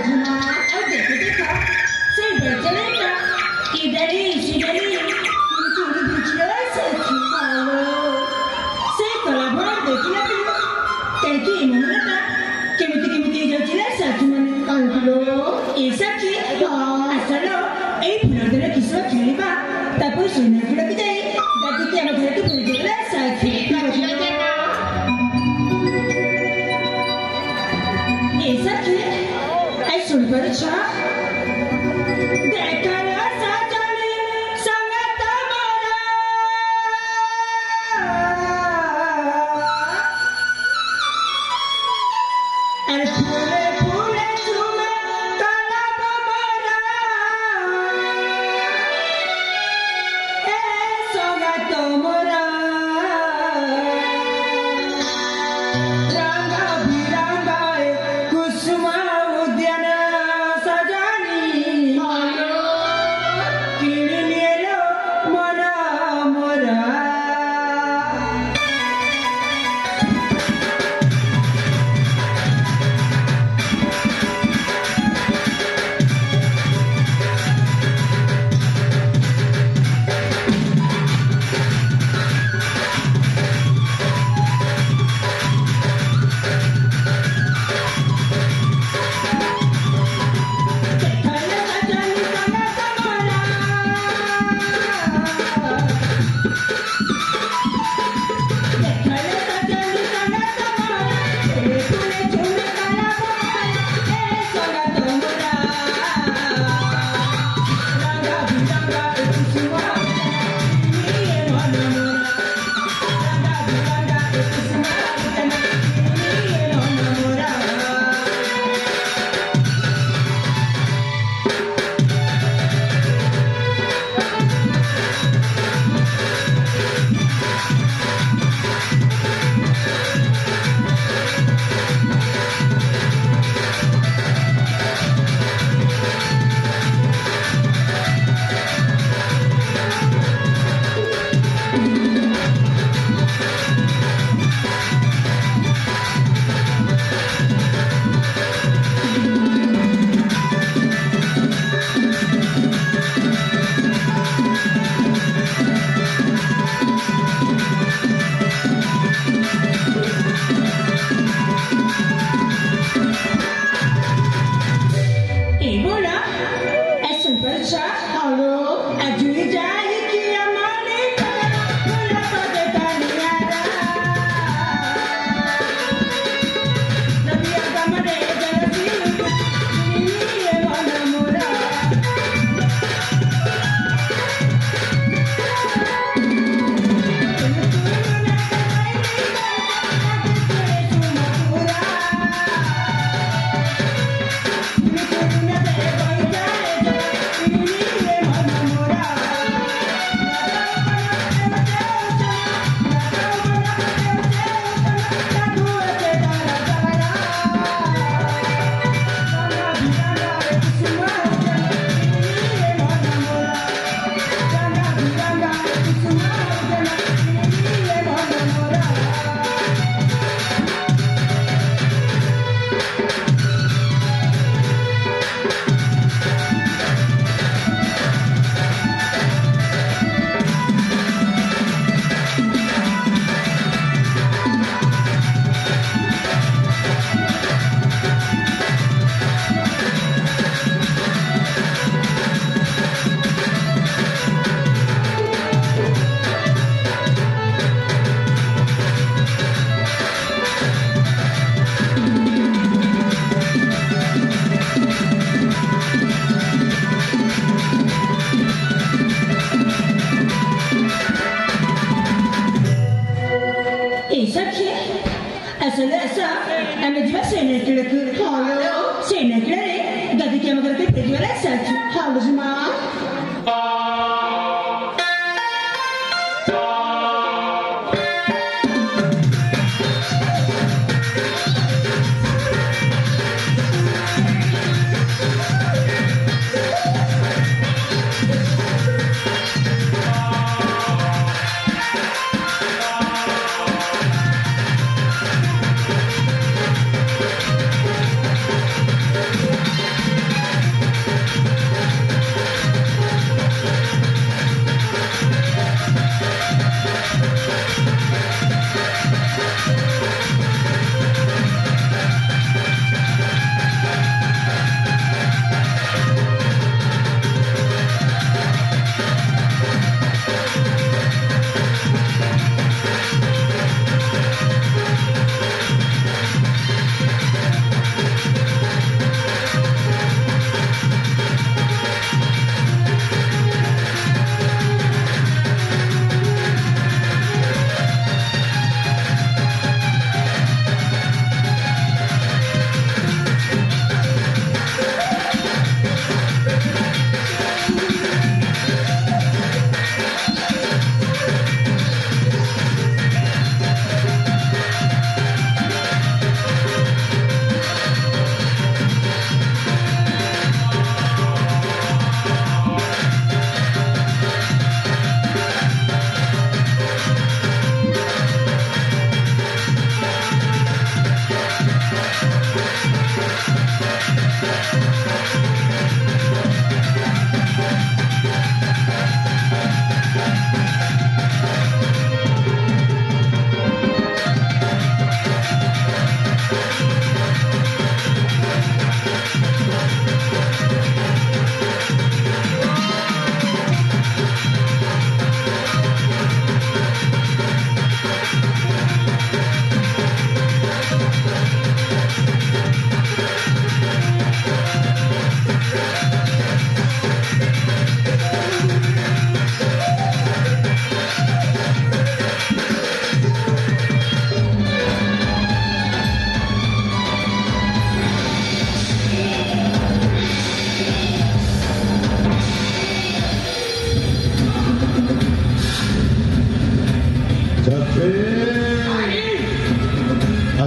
झुमा और देखो देखो से बचलेगा किधरी शिगरी चूड़ी बिछलो सखी पालो से कलाभर देखिला पिलो तेकी मुहूर्ता केमिति जाउचिला सखी माने कांतिलो ए सखी आसलो ए फुलदरे किसो खेलिबा तापर सुने फुलकी जाई दादी के घर के फुलदरे सखी ए सखी आई सुन पर छा देखला साजनी संगत मोरा अरे फूले फूले झूमे काला मोरा ए संगत मोरा रंगा बिरंगा कुसुमा उद्यान सजानी किणिलेलो मोरा मोरा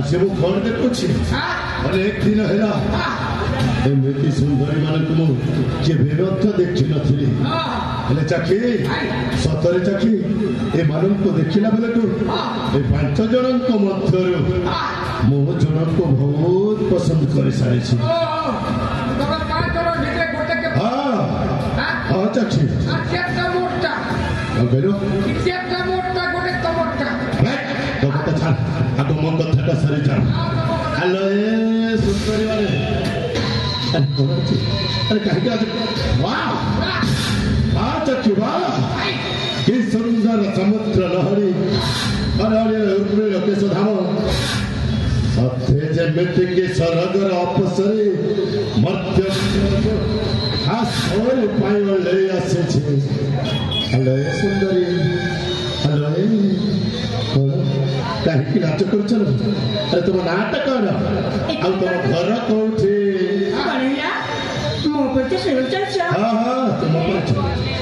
ଆଜି ମୁଁ ଫୋନ ଦେଖୁଛି ଅନେକ ଦିନ ହେଲା ଏମିତି ସୁନ୍ଦରୀ ମାନଙ୍କୁ ମୁଁ କେବେ ମଧ୍ୟ ଦେଖିନଥିଲି। ହେଲେ ଚାଖି ସତରେ ଚାଖି ଏମାନଙ୍କୁ ଦେଖିଲା ବେଳକୁ ଏ 5 ଜଣଙ୍କ ମଧ୍ୟରୁ ମୁଁ ଜଣଙ୍କୁ ବହୁତ ପସନ୍ଦ କରିସାରିଛି। ହଁ ଚାଖି ତମଟା ଛାଡ ଆଗ ମୋ କଥାଟା ସରିଯାଉ। ହ୍ୟାଲୋ ଏ ସୁନ୍ଦରୀ ମାନେ अरे कहीं का वाह वाह चक्की वाह कि सुंदर समुद्र लहरी अरे लोकेश धाम सत्य जेमिति कि सरगर अपसरी मध्य आसोर पाइल ले आसे छे। हेलो सुंदरी हेलो कहीं की नाच कर चलो। अरे तुम नाटक कौन आ तुम घर कोठी ମୋ ପରିଚୟ ଶୁଣି ଚାଲିଛ? ହଁ ତୁମ ପରିଚୟ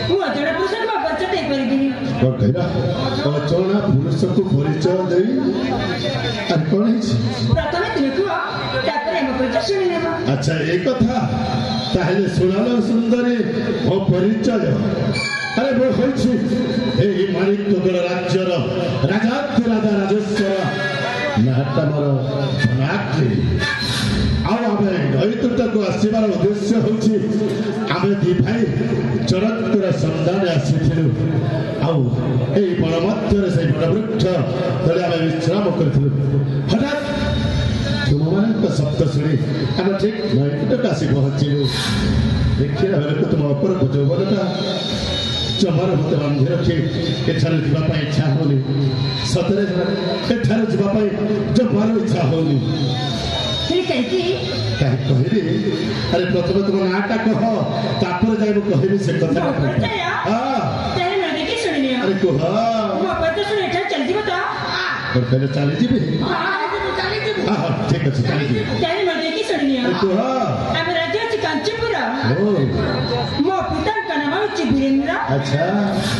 ମୁଁ ଅଜଣା ପୁରୁଷକୁ ମୋ ପରିଚୟ ଦେଇପାରିବିନି। କଣ କହିଲା? ଅଜଣା ପୁରୁଷକୁ ପରିଚୟ ଦେଇ ଆରେ କଣ ହେଇଛି? ପ୍ରଥମେ ତୁମେ କୁହ ତାପରେ ମୋ ପରିଚୟ ଶୁଣି ନେବ। ଆଚ୍ଛା ଏଇ କଥା ତାହେଲେ ଶୁଣାଲ ସୁନ୍ଦରୀ ମୋ ପରିଚୟ। ଆରେ ମୁଁ ହେଉଛି ଏଇ ମାଣିକଗଡ଼ ରାଜ୍ୟର ରାଜାଧିରାଜ ରାଜେଶ୍ୱର ନାଁଟା ମୋର ଧନାଗ୍ନି। ଆଉ ଆମେ ନଈତଟକୁ ଆସିବାର ଉଦ୍ଦେଶ୍ୟ ହେଉଛି ଆମେ ଦି ଭାଇ ଚରକର ସନ୍ଧାନରେ ଆସିଥିଲୁ। ଆଉ ଏଇ ବଣ ମଧ୍ୟରେ ସେଇ ବଡ଼ ବୃକ୍ଷ ତଳେ ଆମେ ବିଶ୍ରାମ କରିଥିଲୁ। ହଠାତ୍ ତୁମମାନଙ୍କ ଶବ୍ଦ ଶୁଣି ଆମେ ଠିକ୍ ନଈତଟକୁ ଆସି ପହଞ୍ଚିଲୁ। ଦେଖିଲା ବେଳକୁ ତୁମ ଅପରକୁ ଯୌବନଟା ଜମାର ମତେ ବାନ୍ଧି ରଖି ଏଠାରୁ ଯିବା ପାଇଁ ଇଚ୍ଛା ହଉନି। ସତରେ ଏଠାରୁ ଯିବା ପାଇଁ ଜମାର ଇଚ୍ଛା ହଉନି। କାହିଁକି କହିଲି? ଆରେ ପ୍ରଥମେ ତୁମ ନାଁଟା କହ ତାପରେ ଯାଇ ମୁଁ କହିବି ସେ କଥା। ଆରେ କୁହ ଚାଲିଯିବ ତ? ଚାଲିଯିବି? ଠିକ ଅଛି ଚାଲିଯିବି। କୁହ। ଆମ ରାଜ୍ୟ ଅଛି କାଞ୍ଚିପୁର। ମୋ ପିତାଙ୍କ ନାମ ହେଉଛି ବୀରେନ୍ଦ୍ର। ଆଚ୍ଛା।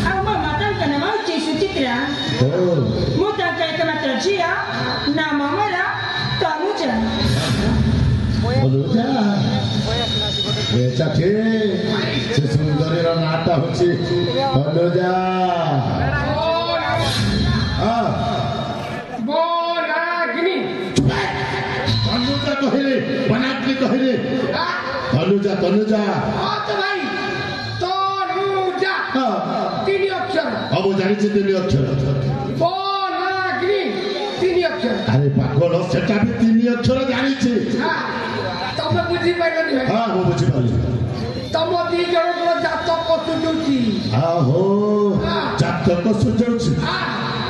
ଆଉ ମୋ ମାତାଙ୍କ ନାମ ହେଉଛି ସୁଚିତ୍ରା। ମୁଁ ତାଙ୍କ ଏକମାତ୍ର ଝିଅ ନାମ ମୋର ତନୁଜା। ଚାଖି ସେ ସୁନ୍ଦରୀର ନାଁଟା ହଉଛି ତନୁଜା। ତନୁଜା କହିଲେ ବନାଗ୍ନି କହିଲେ ତନୁଜା ତନୁଜା ତିନି ଅକ୍ଷର। ମୁଁ ଜାଣିଛି 3 ଅକ୍ଷର। ଆରେ ପାଗଳ ସେଟା ବି 3 ଅକ୍ଷର ଜାଣିଛି। ତମେ ବୁଝିପାରିଲନି? ହଁ ମୁଁ ବୁଝିପାରିଲି। ତମ 2 ଜଣଙ୍କର ଜାତକ ସୁଝୁଛି। ଆହୋ ଜାତକ ସୁଝଉଛି।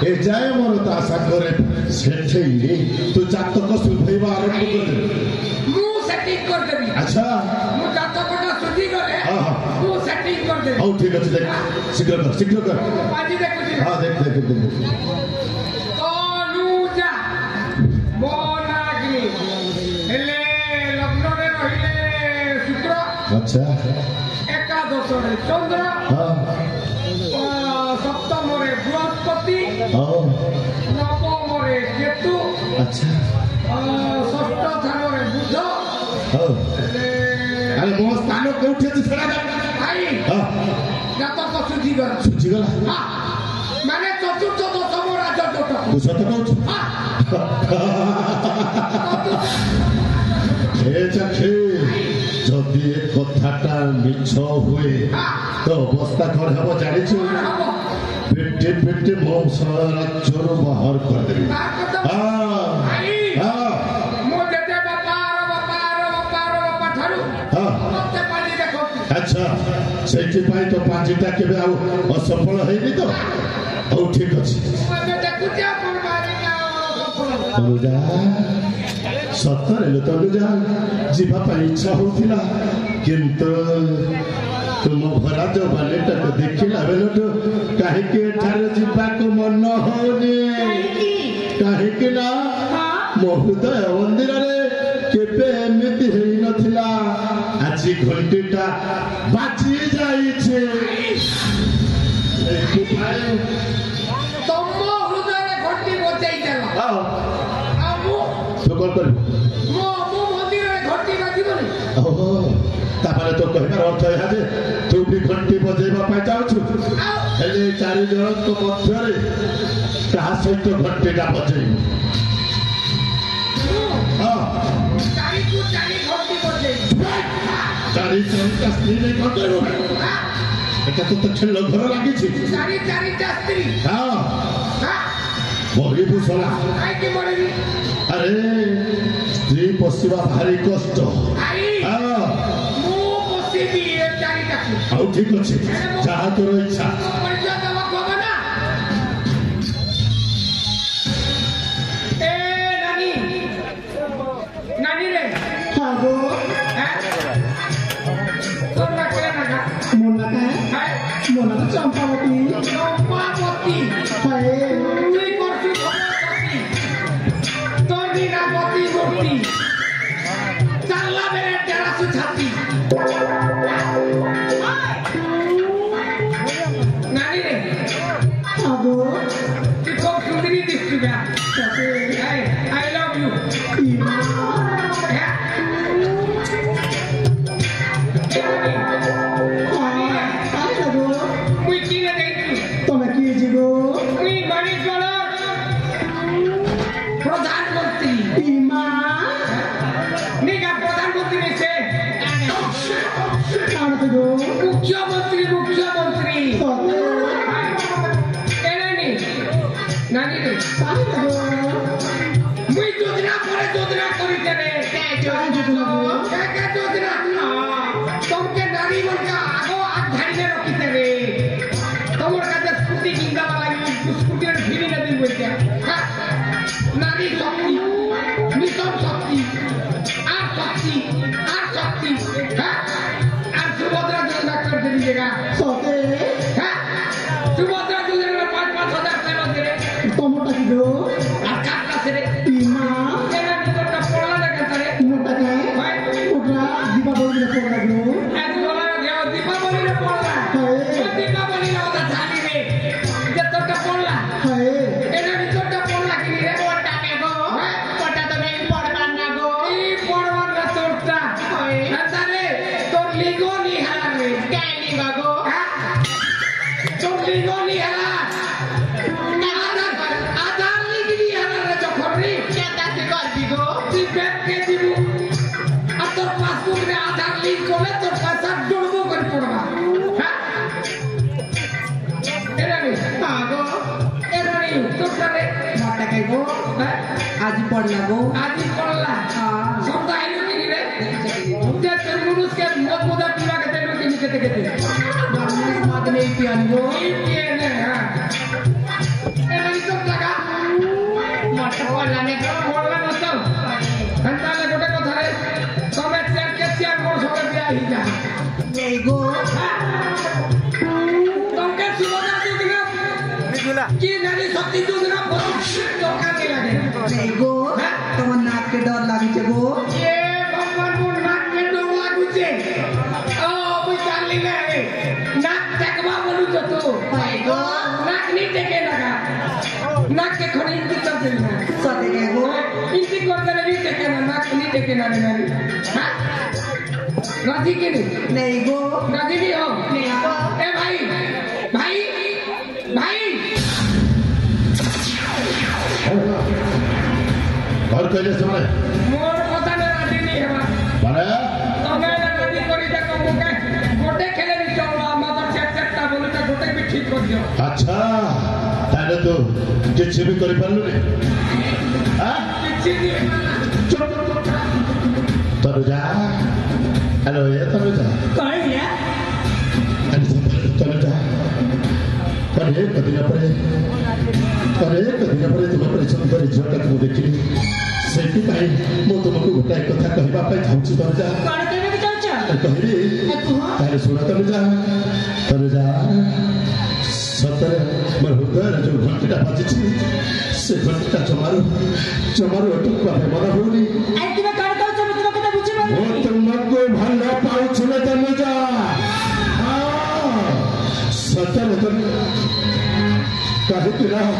ଏ ଯାଏ ମୋର ତା ସାଙ୍ଗରେ ସେଠେଇ ତୁ ଜାତକ ସୁଝେଇବା ଆରମ୍ଭ କରିଦେବି। ମୁଁ ସେଟିଂ କରିଦେବି। ଆଚ୍ଛା ମୁଁ ଜାତକଟା ସୁଝି ଗଲେ ମୁଁ ସେଟିଂ କରିଦେବି। ହଉ ଠିକ ଅଛି ଦେଖ ଶୀଘ୍ର କର ଶୀଘ୍ର କର। ଆଜି ଦେଖୁଛି। ହଁ ଦେଖ ଦେଖ ଦେଖ। ତନୁଜା ବନାଗ୍ନି ହେଲେ ଲଗ୍ନରେ ରହିଲେ ଶୁକ୍ର। ଆଚ୍ଛା। ଏକାଦଶରେ ଚନ୍ଦ୍ର। ସପ୍ତମରେ ବୃହସ୍ପତି। ନବମରେ କେତୁ। ଆଚ୍ଛା। ଷଷ୍ଠ ସ୍ଥାନରେ ବୁଧ। ଆରେ ମୋ ସ୍ଥାନ କୋଉଠି ଅଛି ସେଟା ଭାଇ ଜାତକ ସୁଝିଗଲା। ସୁଝିଗଲା ମାନେ ଚତୁର୍ଥ ଦଶମ ରାଜଜୋଟ। ତୁ ସତ କହୁଛୁ? ଚାଖି ଯଦି ଏ କଥାଟା ମିଛ ହୁଏ ତ ଅବସ୍ଥା କଣ ହବ ଜାଣିଛୁ? ପିଟି ପିଟି ମୋ ରାଜ୍ୟରୁ ବାହାର କରିଦେବି। ଆଚ୍ଛା ସେଇଥିପାଇଁ ତ ପାଞ୍ଜିଟା କେବେ ଆଉ ଅସଫଳ ହେଇନି ତ? ହଉ ଠିକ ଅଛି। ତନୁଜା ସତରେ ତନୁଜା ଯିବା ପାଇଁ ଇଚ୍ଛା ହଉଥିଲା କିନ୍ତୁ ତୁମ ଭରା ଯବାନୀଟାକୁ ଦେଖିଲା ବେଳଠୁ କାହିଁକି ଏଠାରେ ଯିବାକୁ ମନ ହଉନି? କାହିଁକି ନା ମୋ ହୃଦୟ ମନ୍ଦିରରେ କେବେ ଏମିତି ହେଇନଥିଲା। ଆଜି ଘଣ୍ଟିଟା ବାଜି ଯାଇଛି। ତମ ହୃଦୟରେ ଘଣ୍ଟି ବଜେଇ ଦେଲ। କଣ କରିବୁ ମୋ ମନ୍ଦିରରେ ଘଣ୍ଟି ବାଜିବନି ଓହୋ ତାପରେ ତ କହିବାର ଅର୍ଥ ଏହା ଯେ ତୁ ବି ଘଣ୍ଟି ବଜେଇବା ପାଇଁ ଯାଉଛୁ ହେଲେ 4 ଜଣଙ୍କ ମଧ୍ୟରେ କାହା ସହିତ ଘଣ୍ଟିଟା ବଜେଇବୁ ଚାରିକୁ ଚାରି ଘଣ୍ଟି ବଜେଇ 4 ଜଣକା ସ୍ତ୍ରୀ ନେଇ କଣ କରିବୁ এটা তো ছেলে ঘর লাগিছি চারিটা স্ত্রী হ্যাঁ মরিবু সলা কাইকে মরিবি আরে স্ত্রী পশিবা ভারি কষ্ট হ্যাঁ মু পশিবি এ চারিটাকে আউ ঠিক আছে যাহা তোর ইচ্ছা পরিচয় দেওয়া হবে না এ নানি রে হাগো তোর না কে না মোনা কা মোনা তো চম্পাবতী হয় তুই করছি তোর বিনাপতি মূর্তি চাল্লা বেড়ে টেরাসু ছাতি নানি রে হাগো তুই খুব সুন্দরী দিচ্ছি না আই লাভ ইউ মুই কিনে দেখি তুমি কি জিগো মুই বাড়ি চলো প্রধানমন্ত্রী ইমা নিগা প্রধানমন্ত্রী নেছে কারতে গো মুখ্যমন্ত্রী সতে এলানি নানি রে কারতে গো মুই যোজনা করে যোজনা করিতে রে কাই যোজনা গো কে যোজনা তোমকে নারী বলকা আগো আগ ধারিয়ে রাখিতে রে তোমার কাছে স্কুটি কিনবা লাগি স্কুটির ফিরি না দিই বলতে নারী শক্তি মিশন শক্তি আর শক্তি হ্যাঁ আর সুভদ্রা যোজনা করতে দিয়েগা সতে হ্যাঁ সুভদ্রা যোজনা 5,000 টাকা দেবে তোমটা কি গো আর কাটটা ছেড়ে ইমা এরা নিকটটা পড়লা না কাটারে মোটা কা হয় ওটা দীপাবলি রে পড়লা গো এক ডলার দেও দীপাবলি রে পড়লা দীপাবলি রে ওটা জানি রে যে তোটা পড়লা হয় এরা নিকটটা পড়লা কি রে ওটা কে গো ওটা তো নেই পড়বার না গো এই পড়বার না তোরটা হয় তাহলে তোর লিগো নি হালা রে কে লিগো গো তোর লিগো নি হালা আধার লিগি হালা রে যখন রে কেটা সে করবি গো তুই ব্যাংকে দিবু আর তোর পাসবুক রে আধার লিংক করলে তোর পয়সা ডুবো করে পড়বা হ্যাঁ এরা রে আগো এরা রে তোরটা রে মাটা কে গো হ্যাঁ আজি পড়লা গো আজি পড়লা সপ্তাহ আইলো কি রে যে তোর মুনুষকে মদমুদা পিলা কে তেল কে নিতে কেতে মানুষ মত নেই পিয়ান গো এই পিয়ে নে হ্যাঁ এরা নি তোর টাকা মাটা পড়লা নে গো পড়লা না তো তাহলে গোটে কথা রে তবে চেয়ার মোর সঙ্গে বিয়া হই যা নেই গো তোকে সুভদ্রা যোজনা কি নারী শক্তি যোজনা দরকার নেই লাগে নেই গো তোমার নাককে ডর লাগিছে গো এ ভগবান মোর নাককে ডর লাগুছে ও মুই জানলি না রে নাক দেখবা বলু তো তো হয় গো নাক নি দেখে লাগা নাককে খনি ইন্তি করতে না সতে কে গো ইন্তি করতে নি দেখে না নাক নি দেখে না রে নারী হ্যাঁ রাজি के नहीं नहीं गो राजी नहीं हो नहीं गो ए भाई भाई भाई और कहले समय मोर কথা না রাজি नहीं है মানে तमे राजी करी दे को मुके गोटे खेले नहीं चलवा मादर चेकटा बोलता गोटे भी ठीक कर दियो अच्छा ताले तो किछि भी करि पारलु ने हां किछि नहीं तनुजा हेलो ये तनुजा कौन है तनुजा पर एक दिन पर तुम्हारे सुंदर झील को देखी से तुमको गोटाए कथा कहवा चाहूँ तनुजा कौन कहबे चाहछ कहली शुण तनुजा सतरे मोर हृदय जो घंटा बाजी से घंटा जमारू अटुकवा मन होनी तुम कौन कहछ तुम कथा बुझी वो तुमको भल पाउछु न तनुजा सतरे तुम कहती रहो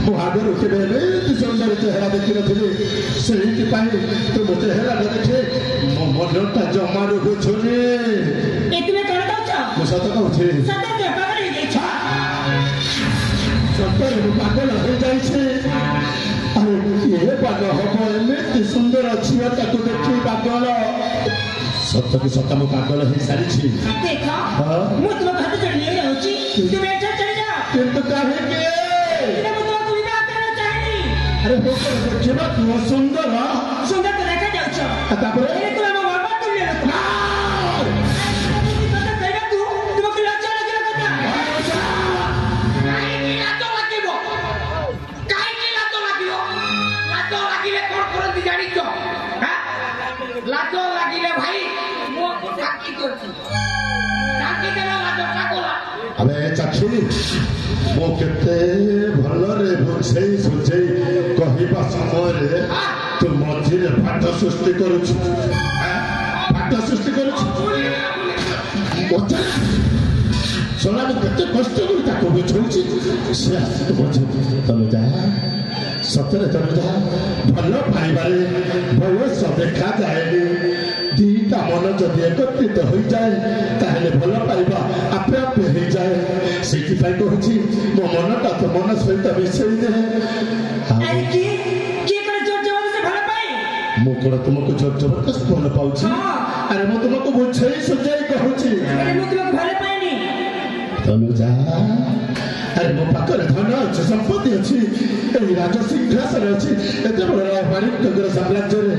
ମୁଁ ଆଗରୁ କେବେ ଏମିତି ସୁନ୍ଦର ଚେହେରା ଦେଖିନଥିଲି ସେଇଥିପାଇଁ ତୁମ ଚେହେରାଟା ଦେଖେ ମୋ ମନଟା ଜମାରୁ ବୁଝୁନି ତୁମେ କଣ କହୁଛ ମୁଁ ସତ କହୁଛି ସତରେ ପାଗଳ ହେଇଯାଇଛ ସତରେ ମୁଁ ପାଗଳ ହେଇଯାଇଛି ଆରେ କିଏ ପାଗଳ ହବ ଏମିତି ସୁନ୍ଦର ଝିଅଟାକୁ ଦେଖି ପାଗଳ ସତକୁ ସତ ମୁଁ ପାଗଳ ହେଇସାରିଛି ଦେଖ ମୁଁ ତୁମ ହାତ ଯୋଡ଼ି ନେଇ ଯାଉଛି ତୁମେ ଏଠା ଚଳି ଯାଅ କିନ୍ତୁ କାହିଁକି ମୁଁ ତୁମକୁ ବିବାହ କରିବାକୁ ଚାହେଁନି ଆରେ ଦେଖିବା ତୁମ ସୁନ୍ଦର ସୁନ୍ଦର ତ ଦେଖାଯାଉଛ ତାପରେ ତୁମେ ମୋ ବାବା ତୁଲ୍ୟ ଲୋକ କହିବାକୁ ତୁମକୁ ଲଜ୍ଜା ଲାଗିବା କଥା କାହିଁକି ଲାଜ ଲାଗିବ ଲାଜ ଲାଗିଲେ କଣ କରନ୍ତି ଜାଣିଛ ଲାଜ ଲାଗିଲେ ଭାଇ ମୁହଁକୁ ଢାଙ୍କି ଦିଅନ୍ତି ଢାଙ୍କି ଦେଲେ ଲାଜଟା ଗଲା ଆବେ ଚାକ୍ଷୀ ମୁଁ କେତେ ଭଲରେ ବୁଝେଇ ସୁଝେଇ କହିବା ସମୟରେ ତୁ ମଝିରେ ପାଠ ସୃଷ୍ଟି କରୁଛୁ ପାଠ ସୃଷ୍ଟି କରୁଛୁ ଶୁଣା ମୁଁ କେତେ କଷ୍ଟ କରି ତାକୁ ବୁଝଉଛି ସେ ଆସିକି ବୁଝୁ ତମେ ଯାହା ସତରେ ତମେ ଯାହା ଭଲ ପାଇବାରେ ବୟସ ଦେଖାଯାଏନି ଦିଟା ମନ ଯଦି ଏକତ୍ରିତ ହୋଇଯାଏ ତାହେଲେ ଭଲ ପାଇବା ଆପେ ଆପେ ହେଇଯାଏ ସେଇଥିପାଇଁ କହୁଛି ମୋ ମନଟା ତ ମନ ସହିତ ମିଶେଇ ଦେ ମୁଁ କଣ ତୁମକୁ ଜୋର ଜବରଦସ୍ତ ଭଲ ପାଉଛି ଆରେ ମୁଁ ତୁମକୁ ବୁଝେଇ ସୁଝେଇ କହୁଛି ତମେ ଯା ଆରେ ମୋ ପାଖରେ ଧନ ଅଛି ସମ୍ପତ୍ତି ଅଛି ଏଇ ରାଜସିଂହାସନ ଅଛି ଏତେ ବଡ଼ ମାଣିକ୍ୟଙ୍କର ସାମ୍ରାଜ୍ୟରେ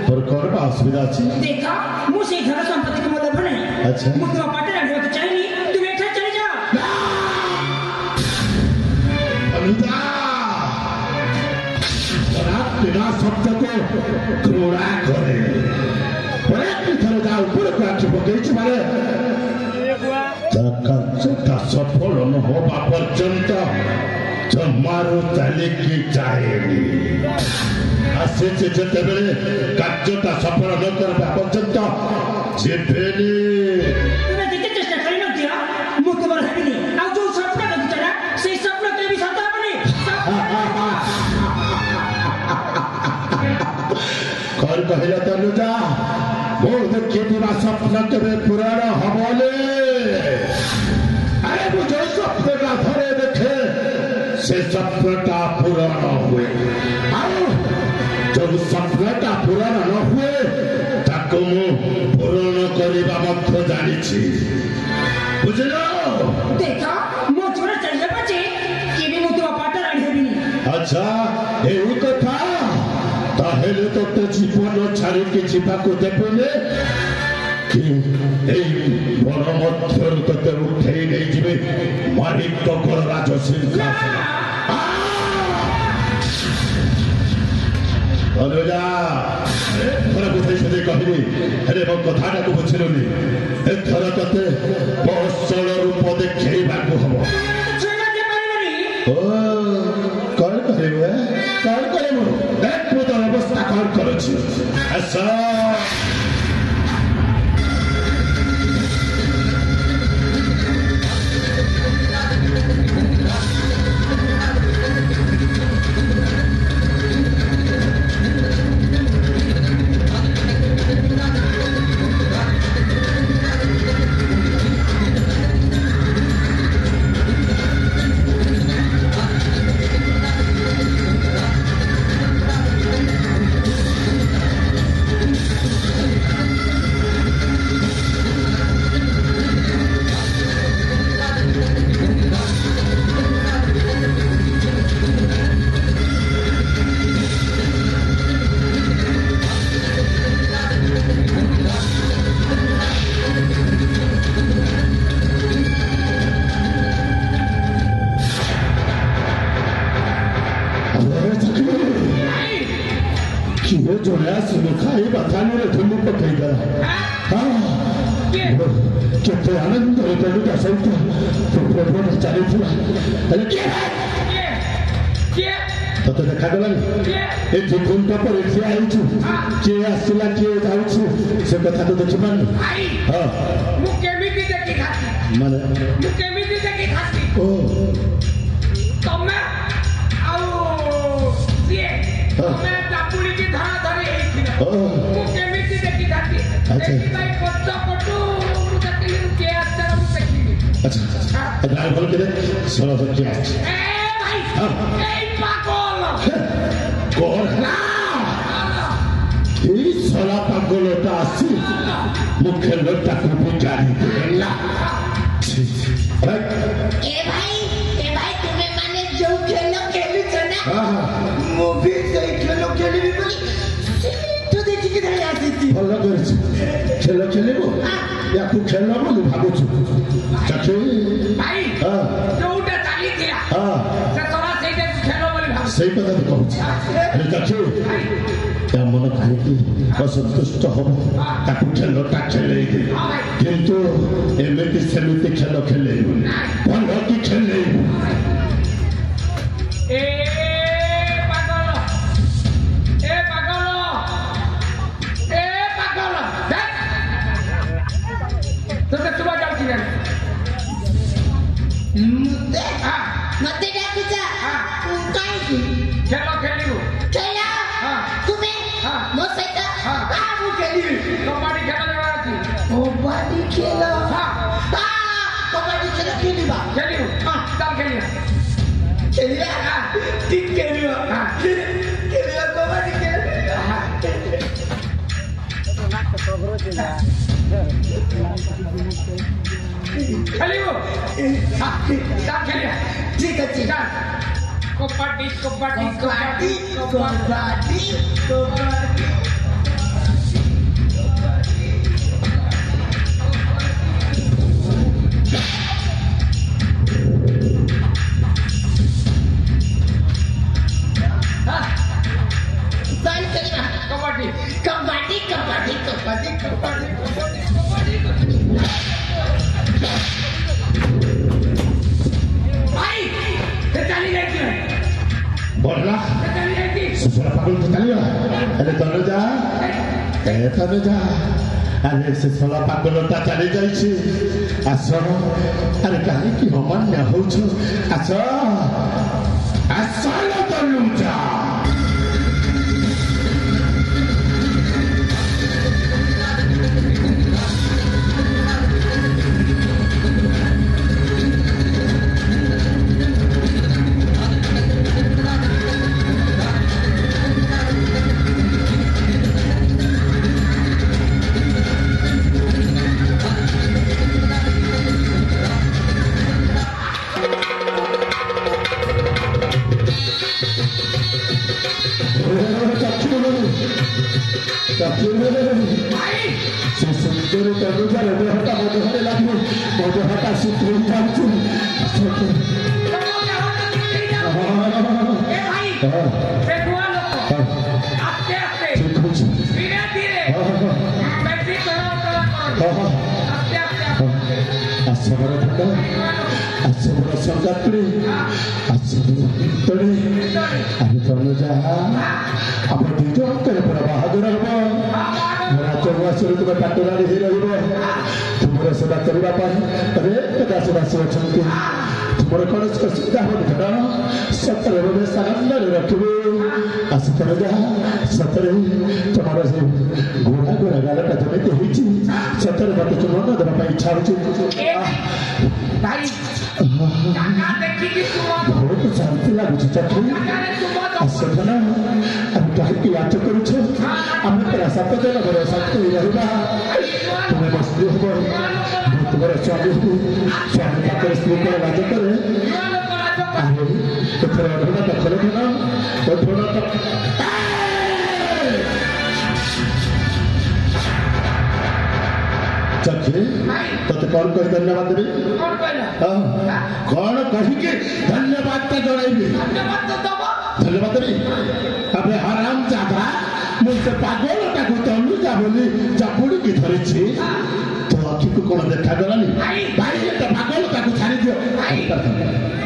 ମୋର କଣ ବା ଅସୁବିଧା ଅଛି ଦେଖ ମୁଁ ସେଇ ଧନ ସମ୍ପତ୍ତିକୁ ମୋ ଦେବ ନାହିଁ ଆଚ୍ଛା ମୁଁ ତୁମ ପାଟରେ ରହିବାକୁ ଚାହିଁନି ତୁମେ ଏଠା ଚଳି ଯାଅ ବିନା ଶବ୍ଦକୁ ଘୃଣା କରେ ଥର ଯା ଉପରକୁ ଆଖି ପକେଇଛି ମାନେ କାର୍ଯ୍ୟଟା ସଫଳ ନ ହେବା ପର୍ଯ୍ୟନ୍ତ ଜମାରୁ ଚାଲିକି ଯାଏନି ଆସିଛି ଯେତେବେଳେ କାର୍ଯ୍ୟଟା ସଫଳ ନ କରିବା ପର୍ଯ୍ୟନ୍ତ ଯିବେନି ତୁମେ ଯେତେ ଚେଷ୍ଟା କରିନଦିଅ ମୁଁ ତୁମର ହେବିନି ଆଉ ଯୋଉ ସ୍ୱପ୍ନ ଦେଖିଛ ନା ସେଇ ସ୍ୱପ୍ନ କେବେ ସତ ହବନି କଣ କହିଲ ତନୁଜା ମୁଁ ଦେଖିଥିବା ସ୍ୱପ୍ନ କେବେ ପୂରଣ ହବନି ଆରେ ମୁଁ ଯୋଉ ସ୍ୱପ୍ନଟା ଥରେ ଦେଖେ ସେ ସ୍ୱପ୍ନଟା ପୂରଣ ହୁଏ ଆଉ ଯୋଉ ସ୍ୱପ୍ନଟା ପୂରଣ ନ ହୁଏ ତାକୁ ମୁଁ ପୂରଣ କରିବା ମଧ୍ୟ ଜାଣିଛି ବୁଝିଲ ଦେଖ ମୋ ଚୋର ଚାଲିବା ପଛେ କେବେ ମୁଁ ତୁମ ପାଟରେ ଆଣି ହେବିନି ଆଚ୍ଛା ଏଇ କଥା ତାହେଲେ ତୋତେ ଜୀବନ ଛାଡ଼ିକି ଯିବାକୁ ଦେବେନି এই বন মধ্যରୁ ତତେ ଉଠେଇ ନେଇଯିବେ ମାଣିକ୍ୟଙ୍କର ରାଜସିଂହାସନ ଏଥର ବୁଝେଇ ସୁଝେଇ କହିବି ହେଲେ ମୋ କଥାଟାକୁ ବୁଝିଲୁନି ଏଥର ତତେ କୌଶଳ ରୂପ ଦେଖେଇବାକୁ ହବ କଣ କରିବୁ କଣ କରିବୁ ଦେଖ ତୋର ଅବସ୍ଥା କଣ କରୁଛି ଆସ किए जोड़ा सुखाई बथाने धुली पकई गला केते आनंद तलुटा सहित प्रभु चली तते देखा गलानी ए जीवन पर ठिया आइछु के आसिला के जाउछु से कथा तो देखि मानी हां मु केमिति देखि खाती माने मु केमिति देखि खाती ओ तमे आउ ତମେ ଚାପୁଡିକି ଧରା ଧରି ହେଇଥିଲ ମୁଁ କେମିତି ଦେଖିଥାନ୍ତି ସେଥିପାଇଁ ପଛ ପଟୁ ମୁଁ ଦେଖିଲି କିଏ ଆସିଲା ମୁଁ ଦେଖିଲି ଆଚ୍ଛା ଡ୍ରାଇଭର କେତେ ସଳ କିଏ ଅଛି ଭାଇ ଏଇ ପାଗଳ କଣ এই সলা পাগলটা আসি মুখে লোকটাকে বিজারি দেলা এ ভাই তুমি মানে যে খেল খেলছ না মুভি সেই খেল খেলবি বলি তো দেখিকি ধরে আসিছি ভাল করেছি খেল খেলিব ইয়াকু খেল বলি ভাবুছু চাচু ভাই যোউটা চালিଥିଲା সে তোরা সেইটা খেল বলি ভাবু সেই কথা তো কହୁছি আরে চাচু ତା ମନ କାହିଁକି ଅସନ୍ତୁଷ୍ଟ ହବ ତାକୁ ଖେଳଟା ଖେଳେଇବି କିନ୍ତୁ ଏମିତି ସେମିତି ଖେଳ ଖେଳେଇବୁନି ଭଲ କି ଖେଳେଇବୁ ଏ ପାଗଳ ତୋତେ ଶୁଭା ଯାଉଛି ନା ମତେ ଡାକୁଛ କାହିଁକି ଖେଳ ଖେଳିବୁ ଖେଳ ତୁମେ ମୋ ସହିତ ମୁଁ ଖେଳିବି କବାଡି ଖେଳ ଦେବାର ଅଛି କବାଡି ଖେଳ କବାଡି ଖେଳ ଖେଳିବା ଖେଳିବୁ ଚାଲ ଖେଳିବା ଖେଳିବା ଠିକ ଖେଳିବା ଖେଳିବା କବାଡି ଖେଳିବା ଖେଳିବୁ ଚାଲ ଖେଳିବା ଠିକ ଅଛି କବାଡି କବାଡି କବାଡି କବାଡି କବାଡି कबड्डी कबड्डी कबड्डी कबड्डी कबड्डी भाई चली जाती है बढ़ला चली जाती सुसरा पागल तो चलियो अरे तने जा अरे से सोला पागलटा चली जाइछि आसो अरे काहे की हमान्य होछ आसो आसलो तनु जा सुंदर तनुजार देहटा मधुरे लगे मधुहटा सुतरी जाऊँ आसबर थंडा आसबर संगात्री आसबर तड़े अरे तनुजा आप दिज पर बाहादुर हम राजवासी तुम्हें पाटराणी ही रही तुम सेवा करने अरे दासवासी अच्छा तुम कौन असुविधा हो सतरे बेस आनंद रखिबे आस तनुजा सतरे तुम से घोड़ा घोड़ा गालटा जमी होती सतरे मत तुम मन देवा इच्छा हो बहुत शांति लगुच चाकरी आसना कहीं याद करुच आम पूरा 7 जन घर शांति रहा तुम्हें मस्ती हम तुम स्वामी स्वामी पाखे स्त्री को लाज करे अधुना दखल धन अधुना चखी तोते कौन कही धन्यवाद देवी कौन कही धन्यवाद जनइबी धन्यवाद देवी अबे हराम जादा मुझे पागलटा को तनुजा बोली चापुड़ी की धरी तो आखि को कौन देखा गलानी भाई तो पागलटा को छाड़ी दियो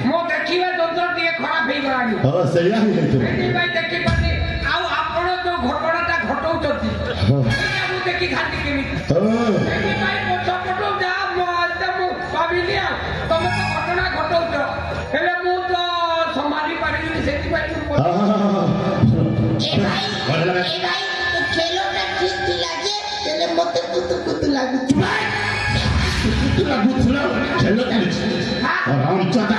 मो देखिबा दंतर टिए खराब हे गलानी हां सैया ही है एनी भाई देखि पानी आउ आपण जो घटनाटा घटौचती मु देखि खाती केमी एनी भाई पछ पटो जा मो भाबिलिया तमे तो घटना घटौच हेले मु तो संभाली पारिनी सेति भाई ଭଲ ଲାଗେ ଖେଳଟା ଠିକ ଥିଲା ଯେ ହେଲେ ମତେ କୁତୁ କୁତୁ ଲାଗୁଛି ଲାଗୁଥିଲା ଖେଳ ଚାଲିଛି ରାମଚଦା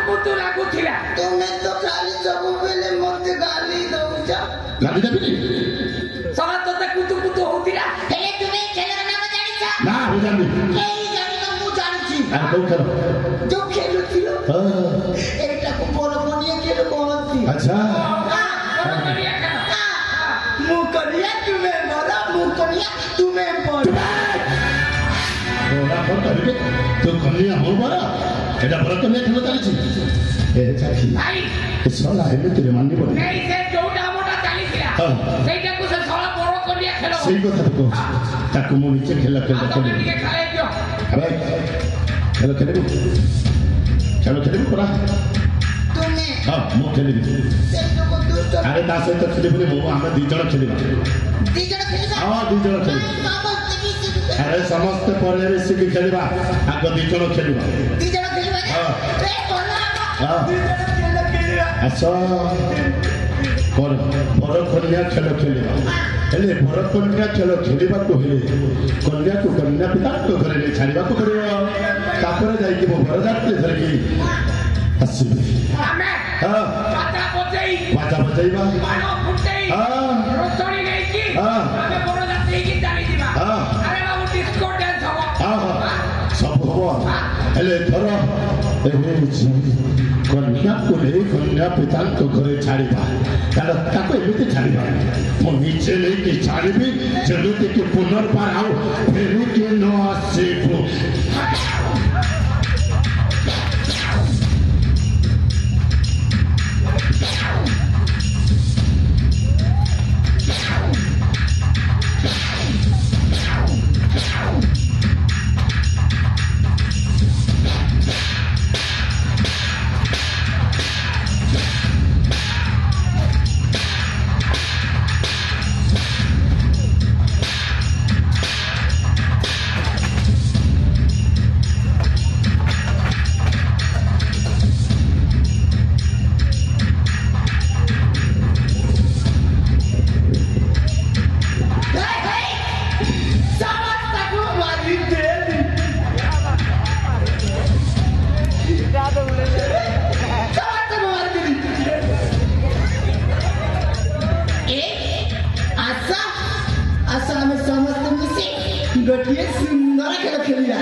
କୁତୁ ଲାଗୁଥିଲା ତୁମେ ତ ଖାଲି ସବୁବେଳେ ମତେ ଗାଲି ଦଉଛ ଗାଲି ଦେବିନି ସବା ତତେ କୁତୁ କୁତୁ ହଉଥିଲା ହେଲେ ତୁମେ ଖେଳର ନାମ ଜାଣିଛ ନା ମୁଁ ଜାଣିନି କେହି ଜାଣିନ ମୁଁ ଜାଣିଛି କୋଉ ଖେଳ ଯୋଉ ଖେଳୁଥିଲ ଏଇଟାକୁ ବଡ଼ ବନିଆ ଖେଳ କହନ୍ତି ଆଚ୍ଛା ମୁଁ କନିଆ ତୁମେ ବଡ଼ ମୁଁ କନିଆ ତୁମେ ବଡ଼ ତୁ କନିଆ ମୋ ବର ଏଟା ବର କନିଆ ଖେଳ ଚାଲିଛି ଏ ଚାଖି ଭାଇ ଶଳା ଏମିତିରେ ମାନିବନି ନେଇ ସେ ଯୋଉଟା ଆମଟା ଚାଲିଥିଲା ସେଇଟାକୁ ସେ ଶଳା ବଡ଼ କନିଆ ଖେଳ ସେଇ କଥା ତ କହୁଛି ତାକୁ ମୁଁ ନିଜେ ଖେଳ ତମେ ଟିକେ ଖେଳେଇ ଦିଅ ଖେଳ ଖେଳିବୁ ଖେଳ ଖେଳିବୁ ପରା ତୁମେ ହଁ ମୁଁ ଖେଳିବି ସେଇଟାକୁ ଦୁଷ୍ଟ ଆରେ ତା ସହିତ ଖେଳିବୁନି ମୁଁ ଆମେ 2 ଜଣ ଖେଳିବା ଦି ଜଣ ଖେଳିବା ହଁ 2 ଜଣ ଖେଳିବା ସମସ୍ତେ ମିଶିକି ଆରେ ସମସ୍ତେ ପରେ ମିଶିକି ଖେଳିବା ଆଗ 2 ଜଣ ଖେଳିବା ଦି ଜଣ ଖେଳିବା ନା ଏ ଭଲ ହଁ ଦି ଜଣ ଖେଳିବା ଆସ ବର କନ୍ୟା ଖେଳ ଖେଳିବା ହେଲେ ବର କନ୍ୟା ଖେଳ ଖେଳିବାକୁ ହେଲେ କନ୍ୟାକୁ କନ୍ୟା ପିତାଙ୍କ ଘରେ ନେଇ ଛାଡ଼ିବାକୁ ପଡ଼ିବ ତାପରେ ଯାଇକି ମୋ ବରଯାତ୍ରୀ ଧରିକି ଆସିବି ଆମେ ହଁ ବାଜା ବଜେଇ ବାଜା ବଜେଇବା ବାଣ ଫୁଟେଇ ରୋଷଣୀ ନେଇକି ଆମେ ବରଯାତ୍ରୀ ହେଇକି ଚାଲିଯିବା ଆରେ ବାବୁ ଡିସ୍କୋ ଡ୍ୟାନ୍ସ ହବ ସବୁ ହବ ହେଲେ ଏଥର କନ୍ୟାକୁ ନେଇ କନ୍ୟା ପିତାଙ୍କ ଘରେ ଛାଡ଼ିବା ତାକୁ ଏମିତି ଛାଡ଼ିବା ମୁଁ ନିଜେ ନେଇକି ଛାଡ଼ିବି ଯେମିତିକି ପୁନର୍ବାର ଆଉ ଫେରିକି ନ ଆସିବୁ ଗୋଟିଏ ସୁନ୍ଦର ଖେଳ ଖେଳିବା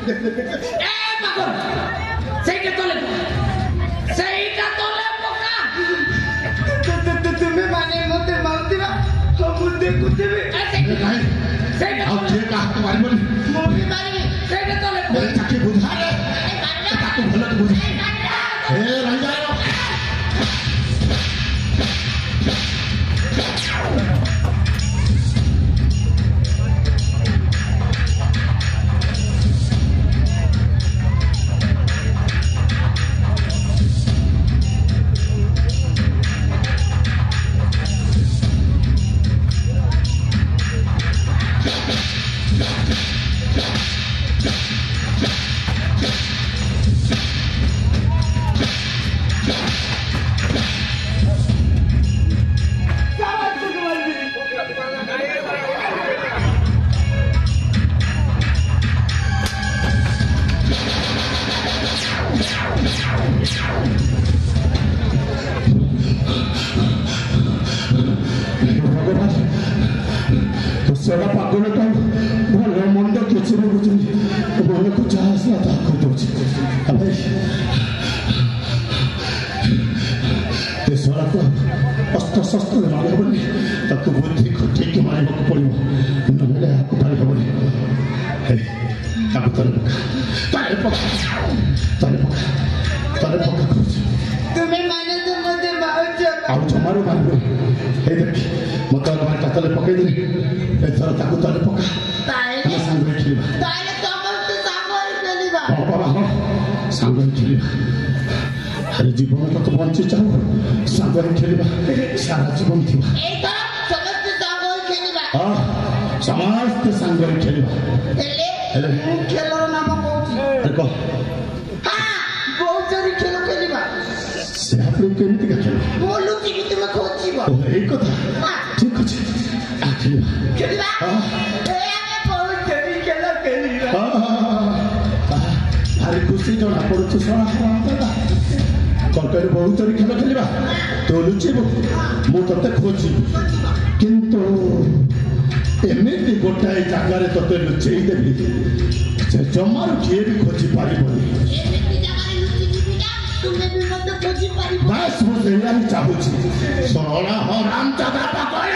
এ পাগল সেইটা তোলে পোকা তুমি মানে মতে মারতিবা সবুজ দেখুতেবে সেইটা ଆଉ କିଏ କାହାକୁ ମାରିବନି মমি মারবি সেইটা তোলে ତାকে ବୁଝା ତାକୁ ଭଲ ବୁଝା ଏ ରହିଯାଅ ସେଟା ପାଗଳଟା ଭଲ ମନ୍ଦ କିଛି ବି ବୁଝୁନି ମନକୁ ଯାହା ଆସିଲା ତାହା କହିଦେଉଛି ଦେଶରାକୁ ଅସ୍ତ୍ରଶସ୍ତ୍ରରେ ମାରି ହେବନି ତାକୁ ବୁଦ୍ଧି ଖଟେଇକି ମାରିବାକୁ ପଡ଼ିବ ନହେଲେ ଏହାକୁ ପାରି ହେବନି ତାକୁ ତଳେ ପକା କରୁଛି তুমি মানে তো মতে মারছ ଆଉ ଜମାରୁ ମାରିବେ ଏଇ ଦେଖି ମୋତେ ମାରିଟା ତଳେ ପକେଇଦେଲି ଏଥର ତାକୁ ତଳେ ପକା তাইলে ଆମେ ସାଙ୍ଗରେ ଖେଳିବା তাইলে সমস্ত সাগর ফেলিবা ହଁ ବାବା ହଁ ସାଙ୍ଗରେ ଖେଳିବା ଆରେ ଜୀବନ ତ ବଞ୍ଚିଯାଉ ସାଙ୍ଗରେ ଖେଳିବା ସାରା ଜୀବନ ଥିବା এই তো সমস্ত সাগর ফেলিবা ହଁ ସମସ୍ତେ ସାଙ୍ଗରେ ଖେଳିବା ହେଲେ ମୁଁ ଖେଳର ନାମ କହୁଛି ଆରେ କହ হ্যাঁ ବହୁଚୋରି ଖେଳ ଖେଳିବା ସେ ଆପଣ କେମିତିକା ଖେଳ ମୁଁ ଲୁଚିକି ତୁମେ ଖୋଜିବ ଓ ଏଇ କଥା ଠିକ ଅଛି ଖେଳିବା ଖେଳିବା ହଁ ଏ ଆମେ ବହୁଚୋରି ଖେଳ ଖେଳିବା ଭାରି ଖୁସି ଜଣା ପଡୁଛି କଣ କହିଲେ ବହୁତ ଖେଳ ଖେଳିବା ତୁ ଲୁଚିବୁ ମୁଁ ତତେ ଖୋଜିବି କିନ୍ତୁ ଏମିତି ଗୋଟାଏ ଜାଗାରେ ତତେ ଲୁଚେଇ ଦେବି ସେ ଜମାରୁ କିଏ ବି ଖୋଜି ପାରିବନି ଏମିତି ଜାଗାରେ ଲୁଚିଯିବି ନା ତୁମେ ବି ମୋତେ ଖୋଜି ପାରିବ ବାସ୍ ମୁଁ ସେଇଆ ହିଁ ଚାହୁଁଛି ଶରଣ ହଁ ରାମ ଚାଦା ପାଗଳ